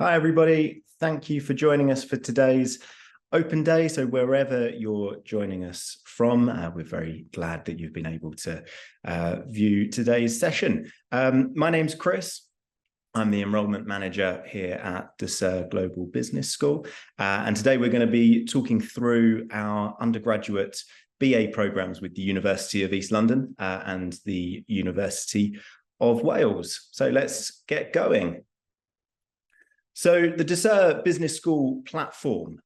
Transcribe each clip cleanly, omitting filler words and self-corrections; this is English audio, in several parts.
Hi, everybody. Thank you for joining us for today's open day. So wherever you're joining us from, we're very glad that you've been able to view today's session. My name's Chris. I'm the enrollment manager here at Ducere Global Business School. And today we're going to be talking through our undergraduate BA programs with the University of East London and the University of Wales. So let's get going. So the Ducere Business School platform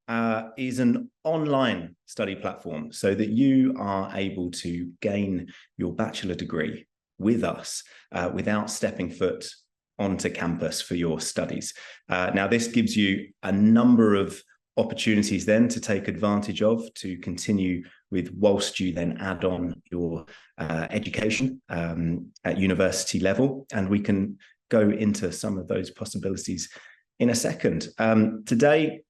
is an online study platform so that you are able to gain your bachelor degree with us without stepping foot onto campus for your studies. Now, this gives you a number of opportunities then to take advantage of to continue with whilst you then add on your education at university level. And we can go into some of those possibilities in a second. Today,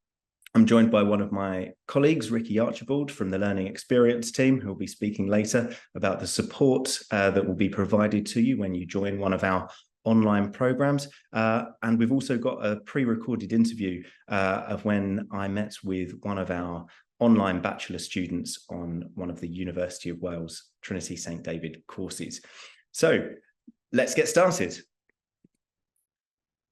I'm joined by one of my colleagues, Ricky Archibald from the Learning Experience team, who will be speaking later about the support that will be provided to you when you join one of our online programs. And we've also got a pre-recorded interview of when I met with one of our online bachelor students on one of the University of Wales Trinity St. David courses. So let's get started.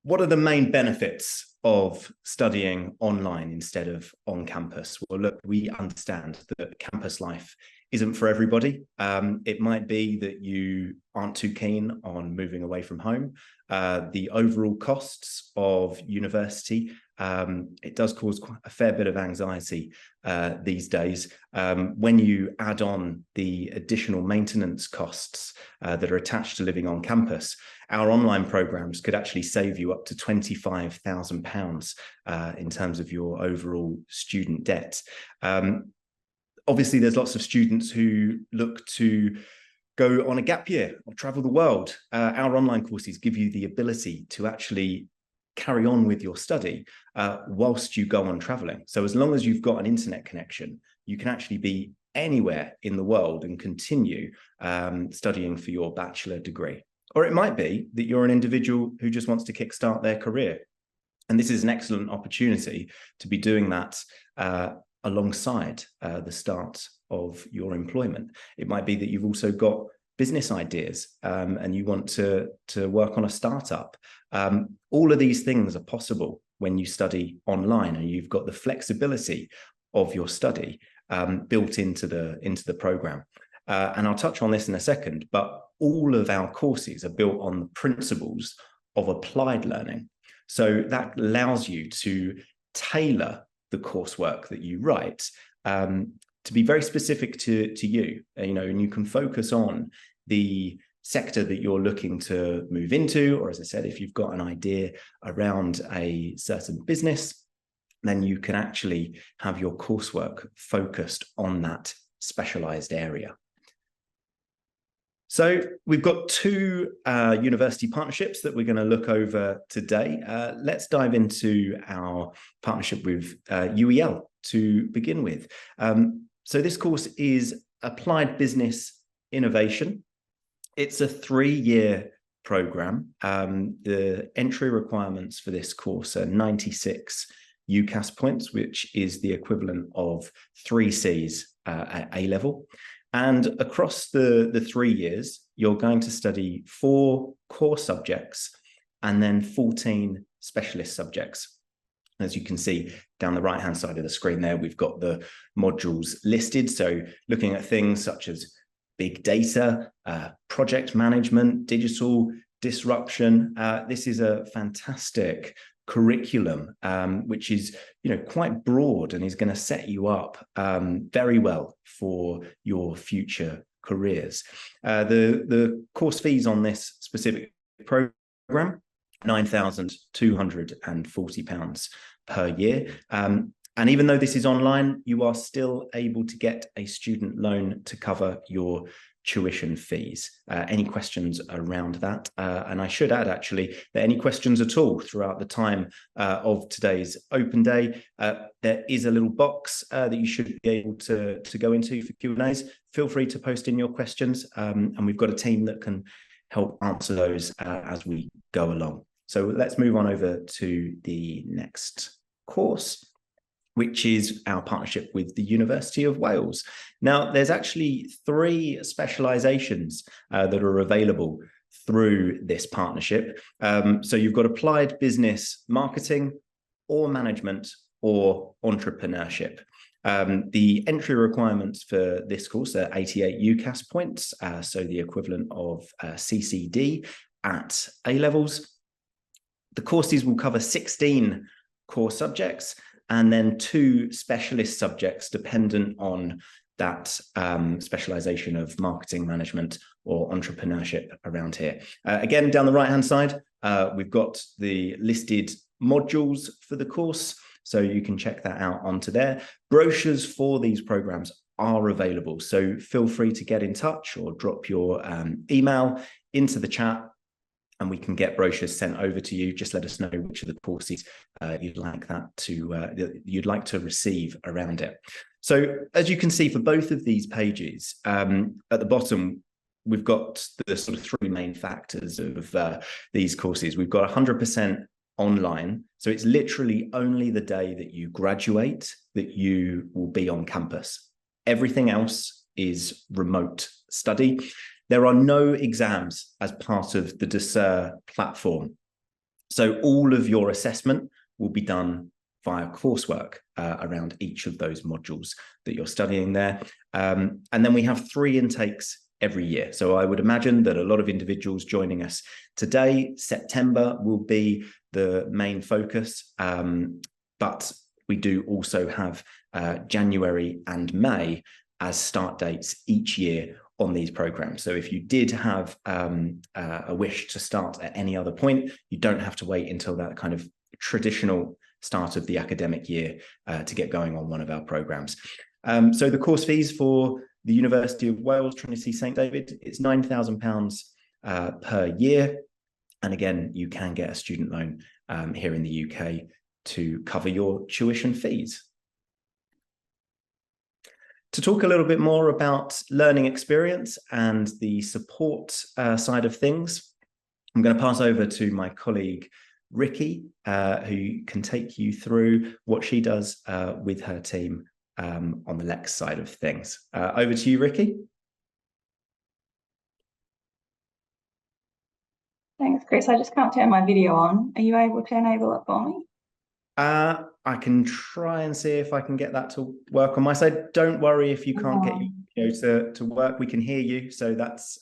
What are the main benefits of studying online instead of on campus? Well, look, we understand that campus life isn't for everybody. It might be that you aren't too keen on moving away from home. The overall costs of university, it does cause quite a fair bit of anxiety these days. When you add on the additional maintenance costs that are attached to living on campus, our online programs could actually save you up to £25,000 in terms of your overall student debt. Obviously, there's lots of students who look to go on a gap year or travel the world. Our online courses give you the ability to actually carry on with your study whilst you go on traveling. So as long as you've got an internet connection, you can actually be anywhere in the world and continue studying for your bachelor degree. Or it might be that you're an individual who just wants to kickstart their career. And this is an excellent opportunity to be doing that alongside the start of your employment. It might be that you've also got business ideas and you want to work on a startup. All of these things are possible when you study online, and you've got the flexibility of your study built into the program. And I'll touch on this in a second, but all of our courses are built on the principles of applied learning. So that allows you to tailor the coursework that you write to be very specific to you, and you can focus on the sector that you're looking to move into, or as I said, if you've got an idea around a certain business, then you can actually have your coursework focused on that specialized area. So we've got two university partnerships that we're going to look over today. Let's dive into our partnership with UEL to begin with. So this course is Applied Business Innovation. It's a 3-year program. The entry requirements for this course are 96 UCAS points, which is the equivalent of 3 Cs at A level. And across the 3 years, you're going to study 4 core subjects and then 14 specialist subjects. As you can see down the right-hand side of the screen there, we've got the modules listed. So looking at things such as big data, project management, digital disruption. This is a fantastic curriculum, which is quite broad and is going to set you up very well for your future careers. The course fees on this specific program, £9,240 per year. And even though this is online, you are still able to get a student loan to cover your tuition fees. Any questions around that? And I should add, actually, that any questions at all throughout the time of today's open day, there is a little box that you should be able to go into for Q&As. Feel free to post in your questions, and we've got a team that can help answer those as we go along. So let's move on over to the next course, which is our partnership with the University of Wales. Now, there's actually 3 specializations that are available through this partnership. So you've got applied business marketing, or management, or entrepreneurship. The entry requirements for this course are 88 UCAS points, so the equivalent of CCD at A-levels. The courses will cover 16 core subjects and then 2 specialist subjects dependent on that specialization of marketing, management, or entrepreneurship around here. Again, down the right-hand side, we've got the listed modules for the course, so you can check that out onto there. Brochures for these programs are available, so feel free to get in touch or drop your email into the chat, and we can get brochures sent over to you. Just let us know which of the courses you'd like to receive around it. So as you can see for both of these pages, at the bottom, we've got the sort of 3 main factors of these courses. We've got 100% online. So it's literally only the day that you graduate that you will be on campus. Everything else is remote study. There are no exams as part of the Ducere platform. So all of your assessment will be done via coursework around each of those modules that you're studying there. And then we have 3 intakes every year. So I would imagine that a lot of individuals joining us today, September will be the main focus, but we do also have January and May as start dates each year on these programs. So if you did have a wish to start at any other point, you don't have to wait until that kind of traditional start of the academic year to get going on one of our programs. So the course fees for the University of Wales, Trinity St David, it's £9,000 per year. And again, you can get a student loan here in the UK to cover your tuition fees. To talk a little bit more about learning experience and the support side of things, I'm going to pass over to my colleague, Ricky, who can take you through what she does with her team on the Lex side of things. Over to you, Ricky. Thanks, Chris. I just can't turn my video on. Are you able to enable it for me? I can try and see if I can get that to work on my side. Don't worry if you can't get your video to work. We can hear you, so that's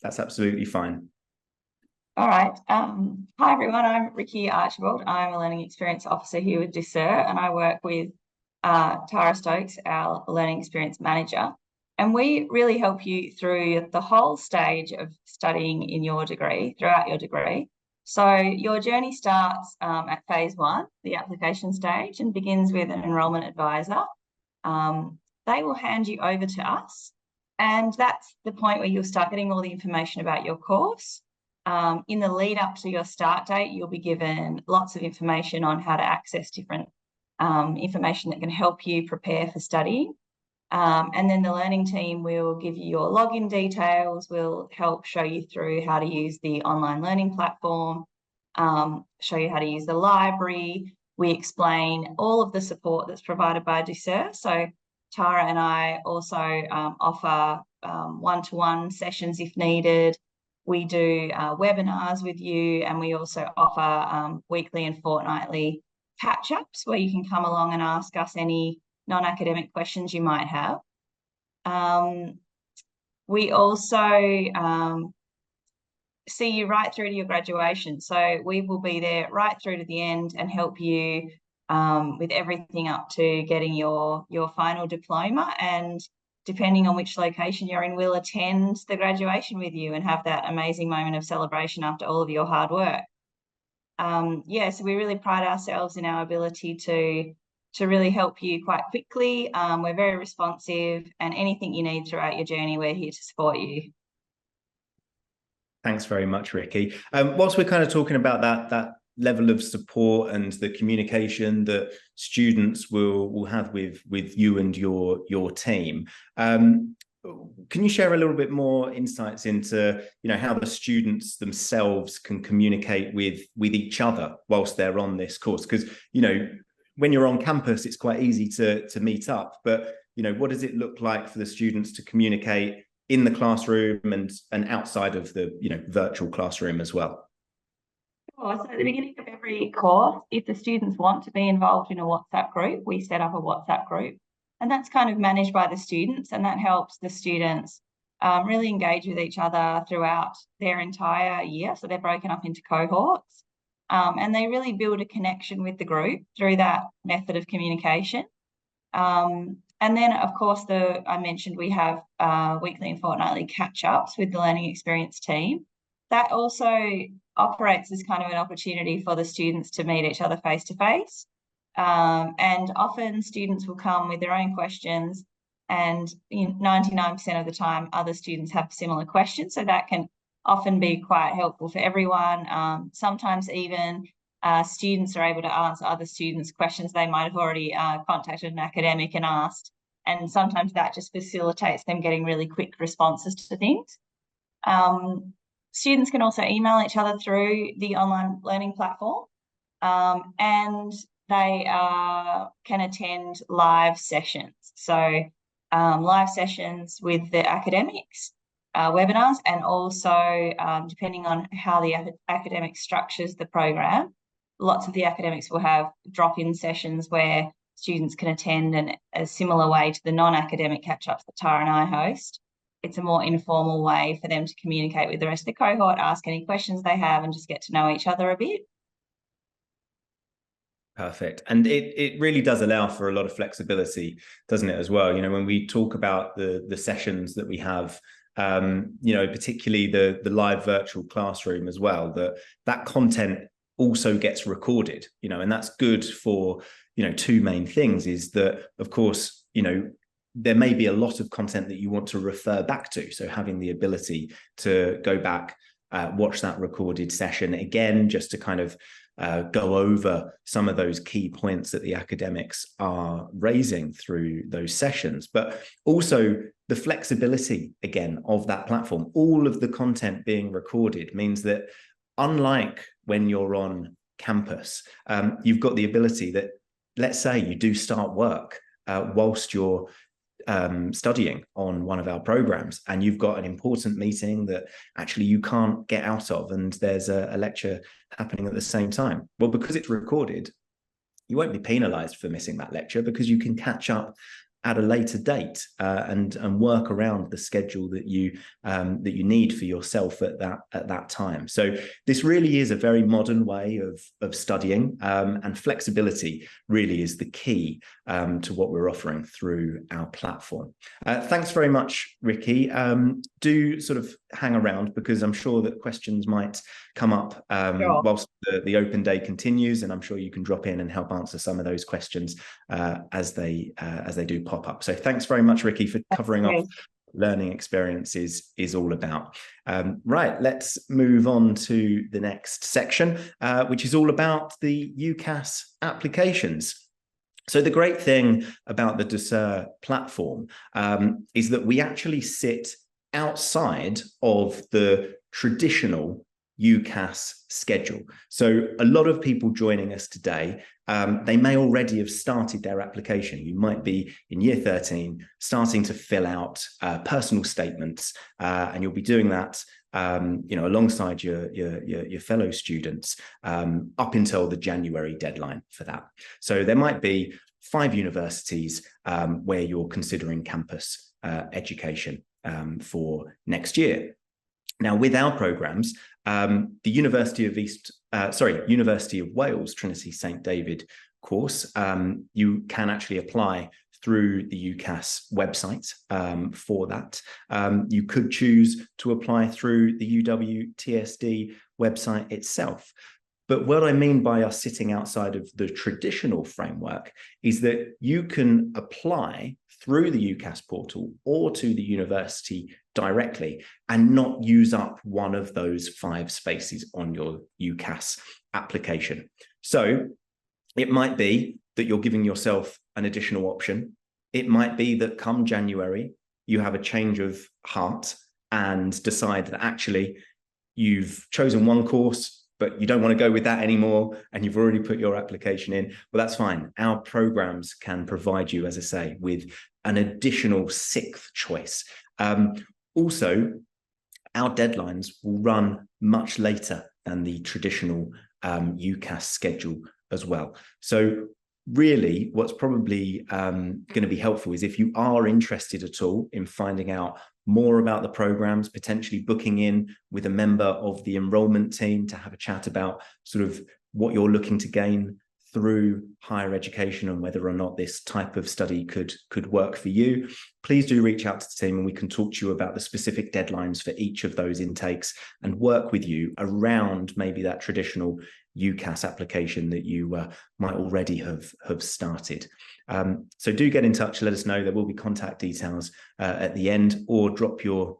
absolutely fine. All right. Hi, everyone. I'm Ricky Archibald. I'm a Learning Experience Officer here with Ducere, and I work with Tara Stokes, our Learning Experience Manager. And we really help you through the whole stage of studying in your degree, throughout your degree. So your journey starts at phase 1, the application stage, and begins with an enrolment advisor. They will hand you over to us, and that's the point where you'll start getting all the information about your course. In the lead up to your start date, you'll be given lots of information on how to access different information that can help you prepare for studying. And then the learning team will give you your login details, will help show you through how to use the online learning platform, show you how to use the library. We explain all of the support that's provided by Ducere. So Tara and I also offer one-to-one sessions if needed. We do webinars with you, and we also offer weekly and fortnightly catch-ups where you can come along and ask us any non-academic questions you might have. We also see you right through to your graduation. So we will be there right through to the end and help you with everything up to getting your final diploma. And depending on which location you're in, we'll attend the graduation with you and have that amazing moment of celebration after all of your hard work. So we really pride ourselves in our ability to really help you quite quickly. We're very responsive, and anything you need throughout your journey, we're here to support you. Thanks very much, Ricky. Whilst we're kind of talking about that level of support and the communication that students will have with you and your team, Can you share a little bit more insights into, how the students themselves can communicate with each other whilst they're on this course? Because, when you're on campus, it's quite easy to meet up, but, what does it look like for the students to communicate in the classroom and outside of the, virtual classroom as well? Sure. So at the beginning of every course, if the students want to be involved in a WhatsApp group, we set up a WhatsApp group. And that's kind of managed by the students, and that helps the students really engage with each other throughout their entire year. So they're broken up into cohorts, and they really build a connection with the group through that method of communication. And then, of course, I mentioned we have weekly and fortnightly catch-ups with the learning experience team. That also operates as kind of an opportunity for the students to meet each other face-to-face. And often students will come with their own questions, and 99% of the time other students have similar questions, so that can often be quite helpful for everyone. Sometimes even students are able to answer other students' questions they might have already contacted an academic and asked, and sometimes that just facilitates them getting really quick responses to things. Students can also email each other through the online learning platform, and they can attend live sessions. So live sessions with the academics, webinars, and also depending on how the academic structures the program, lots of the academics will have drop-in sessions where students can attend in a similar way to the non-academic catch-ups that Tara and I host. It's a more informal way for them to communicate with the rest of the cohort, ask any questions they have, and just get to know each other a bit. Perfect. And it really does allow for a lot of flexibility, doesn't it, as well? When we talk about the sessions that we have, particularly the live virtual classroom as well, that content also gets recorded, and that's good for, two main things. Is that, of course, there may be a lot of content that you want to refer back to. So having the ability to go back, watch that recorded session again, just to kind of go over some of those key points that the academics are raising through those sessions, but also the flexibility, again, of that platform. All of the content being recorded means that, unlike when you're on campus, you've got the ability that, let's say you do start work whilst you're studying on one of our programs, and you've got an important meeting that actually you can't get out of, and there's a lecture happening at the same time. Well, because it's recorded, you won't be penalized for missing that lecture, because you can catch up at a later date and work around the schedule that you need for yourself at that time. So this really is a very modern way of studying, and flexibility really is the key to what we're offering through our platform. Thanks very much, Ricky. Do sort of hang around, because I'm sure that questions might come up Sure. whilst the open day continues, and I'm sure you can drop in and help answer some of those questions as they do pop up. So thanks very much, Ricky, for covering off learning experiences is all about. Right, let's move on to the next section, which is all about the UCAS applications. So the great thing about the Ducere platform is that we actually sit outside of the traditional UCAS schedule. So a lot of people joining us today, they may already have started their application. You might be in year 13 starting to fill out personal statements, and you'll be doing that alongside your fellow students up until the January deadline for that. So there might be 5 universities where you're considering campus education for next year. Now, with our programs, the University of Wales Trinity St David course, you can actually apply through the UCAS website for that. You could choose to apply through the UWTSD website itself. But what I mean by us sitting outside of the traditional framework is that you can apply through the UCAS portal or to the university directly and not use up one of those 5 spaces on your UCAS application. So it might be that you're giving yourself an additional option. It might be that come January, you have a change of heart and decide that actually you've chosen one course, but you don't want to go with that anymore, and you've already put your application in, well, that's fine. Our programs can provide you, as I say, with an additional sixth choice. Also, our deadlines will run much later than the traditional UCAS schedule as well. So really, what's probably going to be helpful is if you are interested at all in finding out more about the programs, potentially booking in with a member of the enrollment team to have a chat about sort of what you're looking to gain through higher education and whether or not this type of study could work for you, please do reach out to the team and we can talk to you about the specific deadlines for each of those intakes and work with you around maybe that traditional UCAS application that you might already have started. So do get in touch, let us know. There will be contact details at the end, or drop your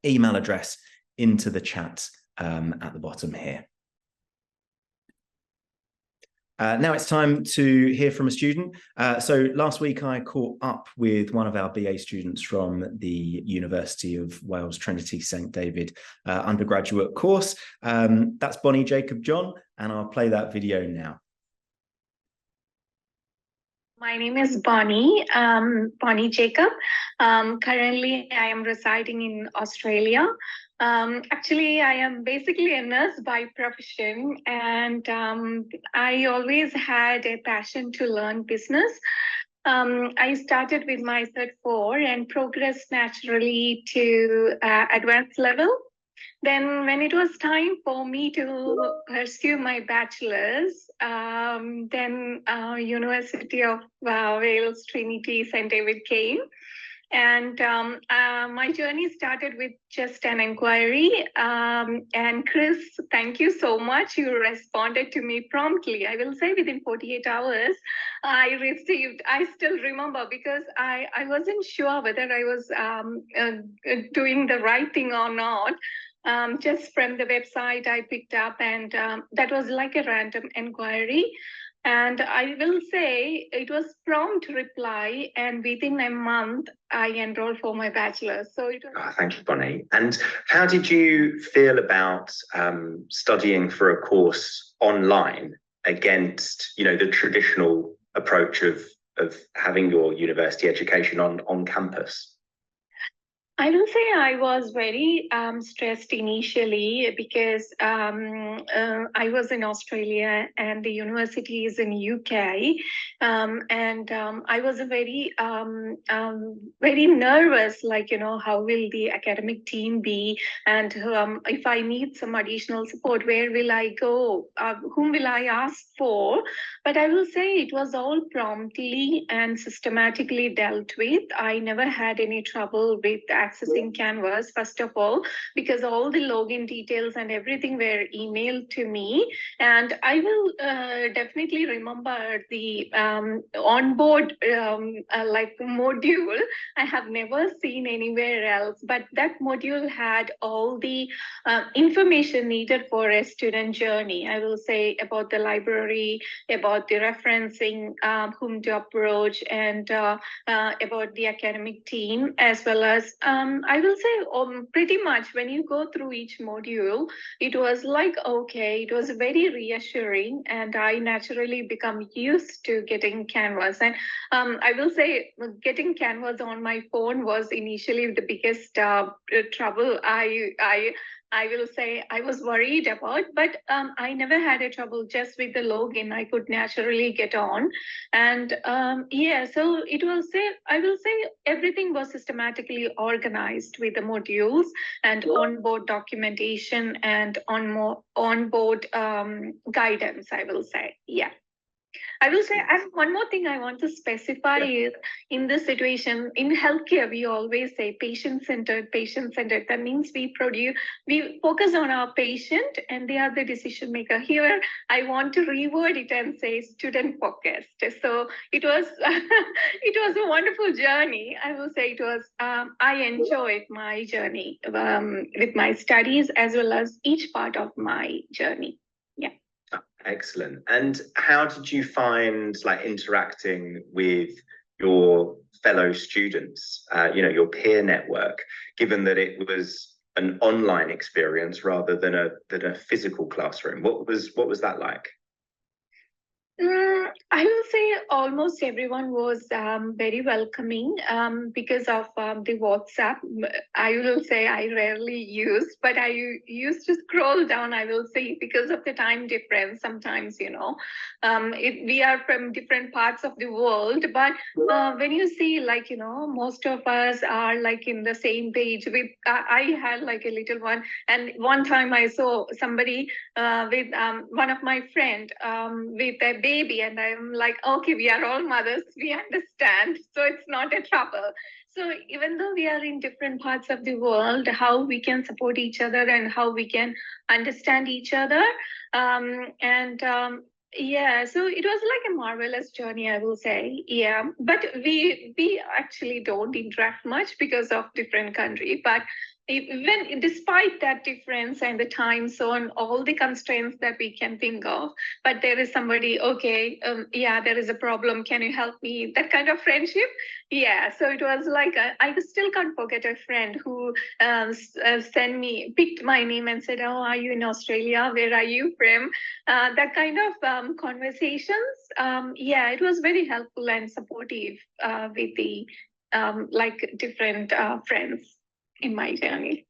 email address into the chat at the bottom here. Now it's time to hear from a student. So last week I caught up with one of our BA students from the University of Wales Trinity St David undergraduate course. That's Bonnie Jacob John, and I'll play that video now. My name is Bonnie Jacob. Currently, I am residing in Australia. Actually, I am basically a nurse by profession, and I always had a passion to learn business. I started with my Cert 4 and progressed naturally to advanced level. Then when it was time for me to pursue my bachelor's, then University of Wales Trinity St David came. And my journey started with just an inquiry. And Chris, thank you so much. You responded to me promptly. I will say within 48 hours, I still remember, because I wasn't sure whether I was doing the right thing or not. Just from the website I picked up, and that was like a random inquiry. And I will say it was prompt reply, and within a month, I enrolled for my bachelor's. So it was... Thank you, Bonnie. And how did you feel about studying for a course online against, the traditional approach of having your university education on campus? I will say I was very stressed initially, because I was in Australia and the university is in UK, and I was very nervous, like, how will the academic team be, and if I need some additional support, where will I go, whom will I ask for? But I will say it was all promptly and systematically dealt with. I never had any trouble with accessing Canvas, first of all, because all the login details and everything were emailed to me. And I will definitely remember the onboard module. I have never seen anywhere else, but that module had all the information needed for a student journey. I will say about the library, about the referencing, whom to approach, and about the academic team, as well as I will say pretty much when you go through each module, it was like, okay, it was very reassuring, and I naturally become used to getting Canvas. And I will say getting Canvas on my phone was initially the biggest trouble I will say I was worried about, but I never had a trouble just with the login. I could naturally get on. And yeah, so it was, I will say everything was systematically organized with the modules and onboard documentation and onboard guidance, I will say, yeah. I will say, and one more thing I want to specify is, in this situation, in healthcare, we always say patient-centered, patient-centered. That means we focus on our patient and they are the decision maker. Here, I want to reword it and say student-focused. So it was, it was a wonderful journey. I will say it was, I enjoyed my journey with my studies as well as each part of my journey. Yeah. Excellent. And how did you find interacting with your fellow students, your peer network, given that it was an online experience rather than a physical classroom? What was that like? I will say almost everyone was very welcoming because of the WhatsApp. I will say I rarely used, but I used to scroll down, I will say, because of the time difference. Sometimes, we are from different parts of the world, but when you see, like, most of us are like in the same page. I had like a little one, and one time I saw somebody with one of my friend with a baby, and I'm like, okay, we are all mothers, we understand, so it's not a trouble. So even though we are in different parts of the world, how we can support each other and how we can understand each other, yeah, so it was like a marvelous journey, I will say. Yeah, but we actually don't interact much because of different country, but even despite that difference and the time zone, all the constraints that we can think of, but there is somebody, okay, yeah, there is a problem, can you help me? That kind of friendship. Yeah, so it was like, I still can't forget a friend who picked my name and said, oh, are you in Australia? Where are you from? That kind of conversations. Yeah, it was very helpful and supportive with the like different friends in my journey.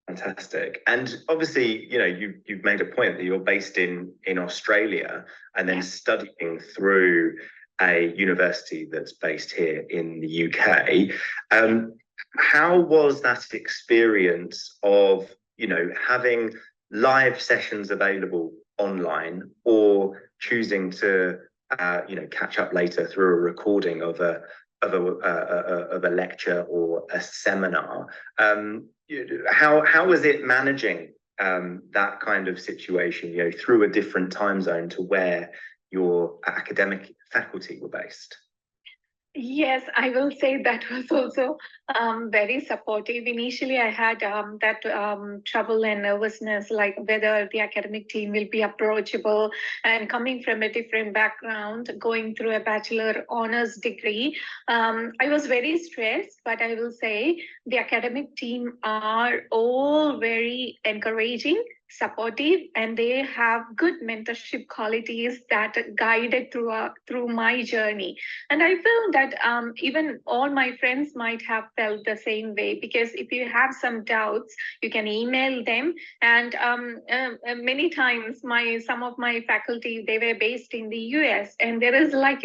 Fantastic. And obviously, you've made a point that you're based in Australia and then studying through a university that's based here in the UK. How was that experience of, having live sessions available online or choosing to, catch up later through a recording of a lecture or a seminar? How was it managing that kind of situation, through a different time zone to where your academic faculty were based? Yes, I will say that was also very supportive. Initially, I had that trouble and nervousness, like whether the academic team will be approachable. And coming from a different background, going through a bachelor honors degree, I was very stressed, but I will say the academic team are all very encouraging, supportive, and they have good mentorship qualities that guided through my journey. And I feel that even all my friends might have felt the same way, because if you have some doubts, you can email them. And many times some of my faculty, they were based in the US, and there is like,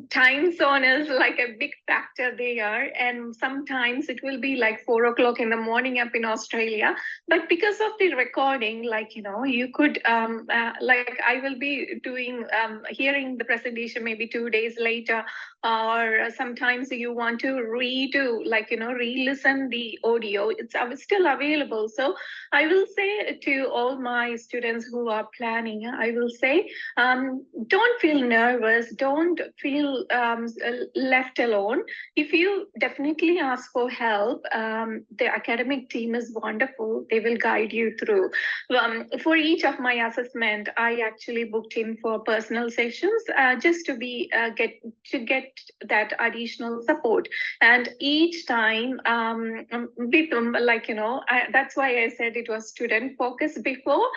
time zone is like a big factor there. And sometimes it will be like 4 o'clock in the morning up in Australia. But because of the recording, like, you could, like I will be doing, hearing the presentation maybe 2 days later, or sometimes you want to redo, like, re-listen the audio, it's still available. So I will say to all my students who are planning, I will say, don't feel nervous, don't feel left alone. If you definitely ask for help, the academic team is wonderful, they will guide you through. For each of my assessment, I actually booked in for personal sessions, just to get that additional support. And each time, with like, that's why I said it was student focused before,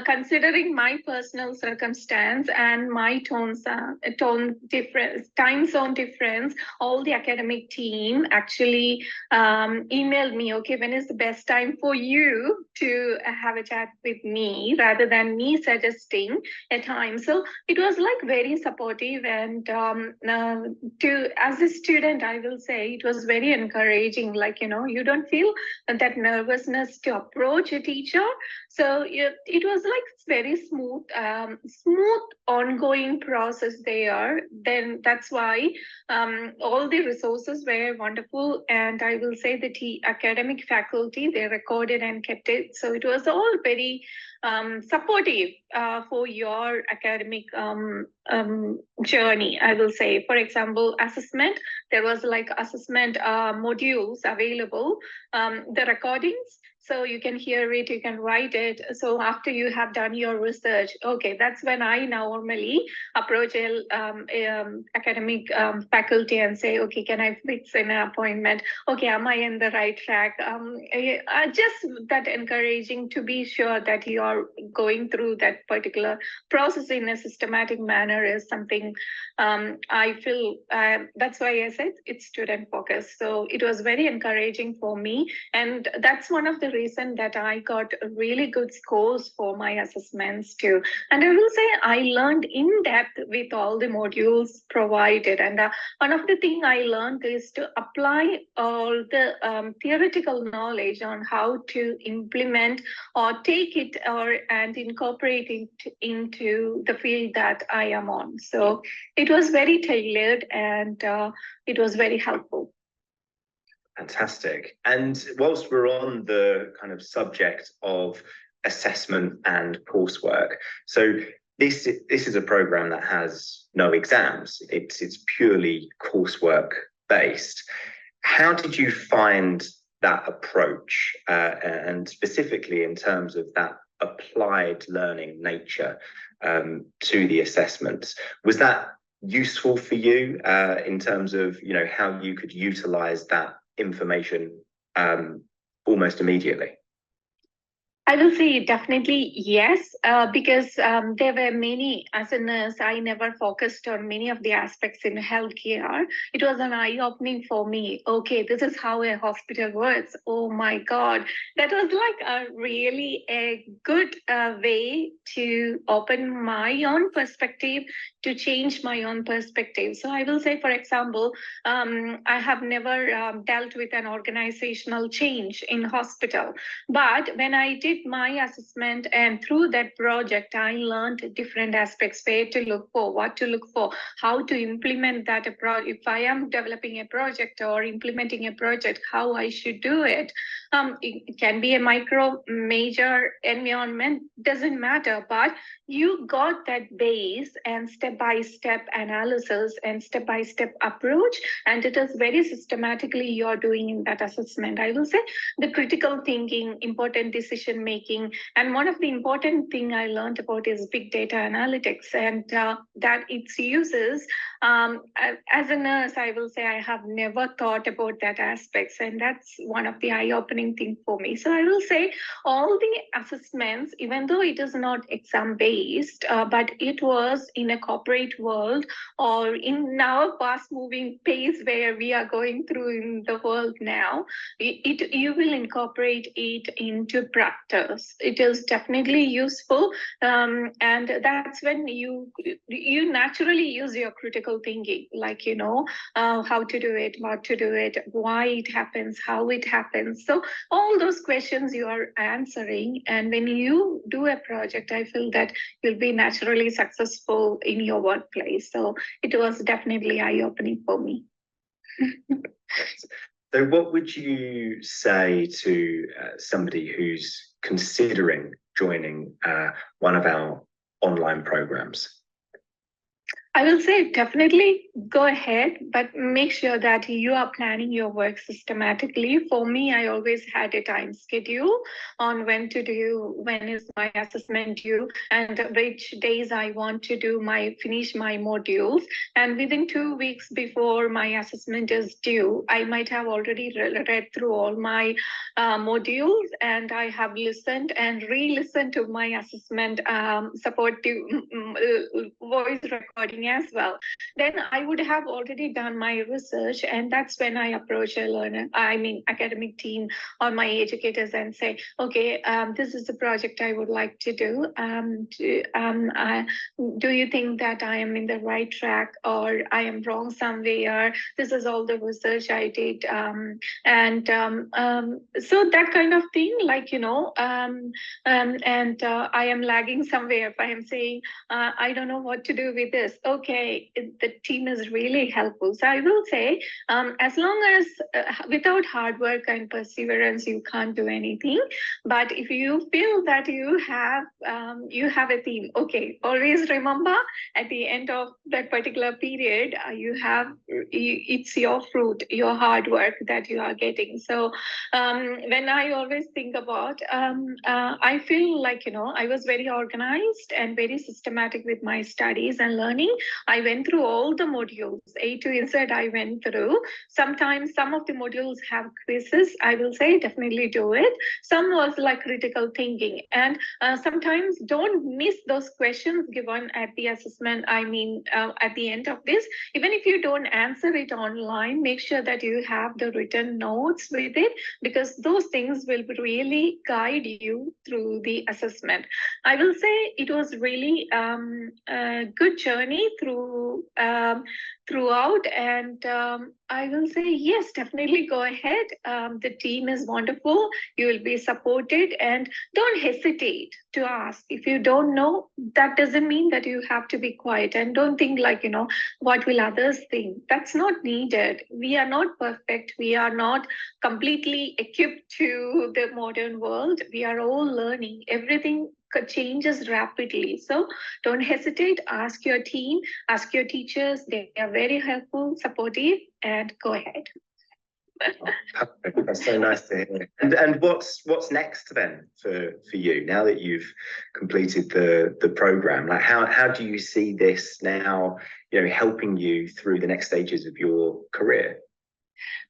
considering my personal circumstance and my tone difference, time zone difference. All the academic team actually emailed me, okay, when is the best time for you to have a chat with me, rather than me suggesting a time. So it was like very supportive, and as a student, I will say it was very encouraging. Like, you don't feel that nervousness to approach a teacher. So it was like very smooth ongoing process there. Then that's why all the resources were wonderful, and I will say the academic faculty, they recorded and kept it. So it was all very supportive for your academic journey, I will say. For example, assessment, there was like assessment modules available, the recordings. So you can hear it, you can write it. So after you have done your research, okay, that's when I normally approach academic faculty and say, okay, can I fix an appointment? Okay, am I in the right track? Just that encouraging to be sure that you are going through that particular process in a systematic manner is something I feel that's why I said it's student focused. So it was very encouraging for me. And that's one of the reasons that I got really good scores for my assessments too. And I will say I learned in depth with all the modules provided. And one of the things I learned is to apply all the theoretical knowledge on how to implement or take it and incorporate it into the field that I am on. So it was very tailored and it was very helpful. Fantastic. And whilst we're on the kind of subject of assessment and coursework, so this is a program that has no exams. It's purely coursework based. How did you find that approach, and specifically in terms of that applied learning nature to the assessments? Was that useful for you in terms of, you know, how you could utilize that information almost immediately? I will say definitely yes, because there were many, as a nurse, I never focused on many of the aspects in healthcare. It was an eye-opening for me. Okay, this is how a hospital works. Oh my God. That was like a really a good way to open my own perspective, to change my own perspective. So I will say, for example, I have never dealt with an organizational change in hospital. But when I did my assessment and through that project, I learned different aspects, where to look for, what to look for, how to implement that. If I am developing a project or implementing a project, how I should do it. It can be a micro, major environment, doesn't matter, but you got that base and step-by-step analysis and step-by-step approach, and it is very systematically you're doing in that assessment. I will say the critical thinking, important decision making, and one of the important thing I learned about is big data analytics, and that its uses. As a nurse, I will say I have never thought about that aspects, and that's one of the eye-opening thing for me. So I will say all the assessments, even though it is not exam-based, but it was in a corporate world or in now fast-moving pace where we are going through in the world now, you will incorporate it into practice. It is definitely useful, and that's when you naturally use your critical thinking, like, you know, how to do it, what to do it, why it happens, how it happens. So all those questions you are answering, and when you do a project, I feel that you'll be naturally successful in your workplace. So it was definitely eye-opening for me. So what would you say to somebody who's considering joining one of our online programs? I will say definitely go ahead, but make sure that you are planning your work systematically. For me, I always had a time schedule on when is my assessment due, and which days I want to finish my modules. And within 2 weeks before my assessment is due, I might have already read through all my modules, and I have listened and re-listened to my assessment supportive voice recording as well. Then I would have already done my research, and that's when I approach academic team or my educators and say, okay, this is the project I would like to do. Do you think that I am in the right track or I am wrong somewhere? This is all the research I did. So that kind of thing, like, you know, I am lagging somewhere. If I am saying, I don't know what to do with this. Okay, the team is is really helpful. So I will say, as long as without hard work and perseverance, you can't do anything. But if you feel that you have a theme, okay, always remember at the end of that particular period, it's your fruit, your hard work that you are getting. So when I always think about, I feel like, I was very organized and very systematic with my studies and learning. I went through all the modules, A to Z I went through. Sometimes some of the modules have quizzes. I will say definitely do it. Some was like critical thinking. And sometimes don't miss those questions given at the assessment. I mean, at the end of this, even if you don't answer it online, make sure that you have the written notes with it, because those things will really guide you through the assessment. I will say it was really a good journey throughout, and I will say yes, definitely go ahead. The team is wonderful. You will be supported, and don't hesitate to ask. If you don't know, that doesn't mean that you have to be quiet, and don't think like, what will others think? That's not needed. We are not perfect. We are not completely equipped to the modern world. We are all learning. Everything changes rapidly. So don't hesitate. Ask your team, ask your teachers. They are very helpful, supportive, and go ahead. That's so nice to hear. And what's next then for you now that you've completed the program? Like how do you see this now, helping you through the next stages of your career?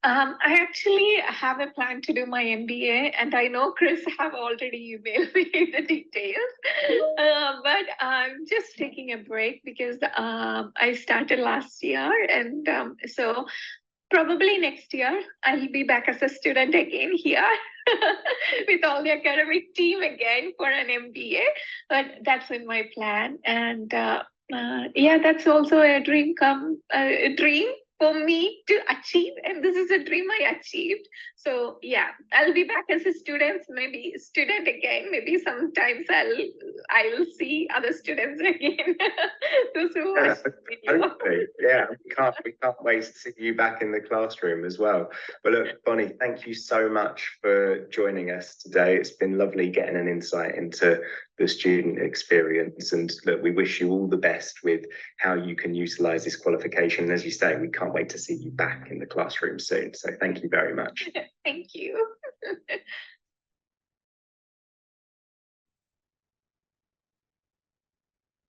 I actually have a plan to do my MBA, and I know Chris have already emailed me the details, but I'm just taking a break because I started last year, and so probably next year I'll be back as a student again here with all the academic team again for an MBA, but that's in my plan. And yeah, that's also a dream for me to achieve, and this is a dream I achieved. So yeah, I'll be back as a student again. Maybe sometimes I'll see other students again. Yeah, we can't wait to see you back in the classroom as well. But look, Bonnie, thank you so much for joining us today. It's been lovely getting an insight into the student experience, and look, we wish you all the best with how you can utilize this qualification. As you say, we can't wait to see you back in the classroom soon. So thank you very much. Thank you.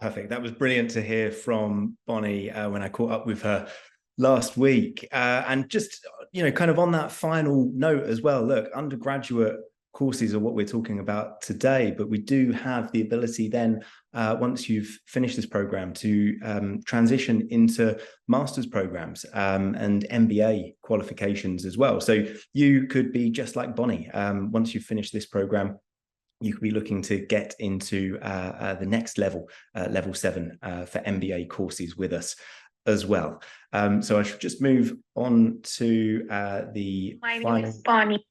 Perfect. That was brilliant to hear from Bonnie when I caught up with her last week. And just, kind of on that final note as well, look, undergraduate courses are what we're talking about today, but we do have the ability then, once you've finished this program, to transition into master's programs and MBA qualifications as well. So you could be just like Bonnie. Once you've finished this program, you could be looking to get into the next level, level 7 for MBA courses with us as well. So I should just move on to the final. Name is Bonnie.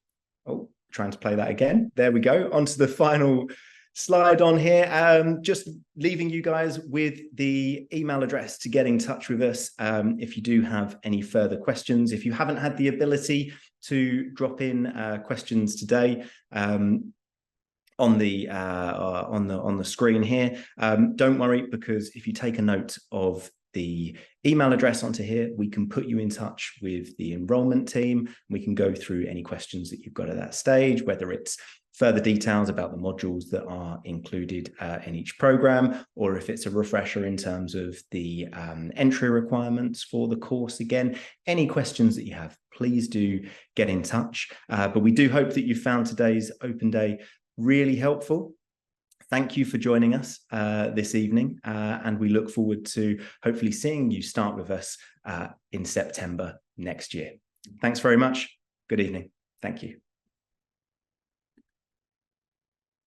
Oh, trying to play that again. There we go. Onto the final slide on here. Just leaving you guys with the email address to get in touch with us if you do have any further questions. If you haven't had the ability to drop in questions today, on the screen here, don't worry, because if you take a note of the email address onto here, we can put you in touch with the enrollment team. We can go through any questions that you've got at that stage, whether it's further details about the modules that are included in each program, or if it's a refresher in terms of the entry requirements for the course. Again, any questions that you have, please do get in touch. But we do hope that you found today's open day really helpful. Thank you for joining us this evening, and we look forward to hopefully seeing you start with us in September next year. Thanks very much. Good evening. Thank you.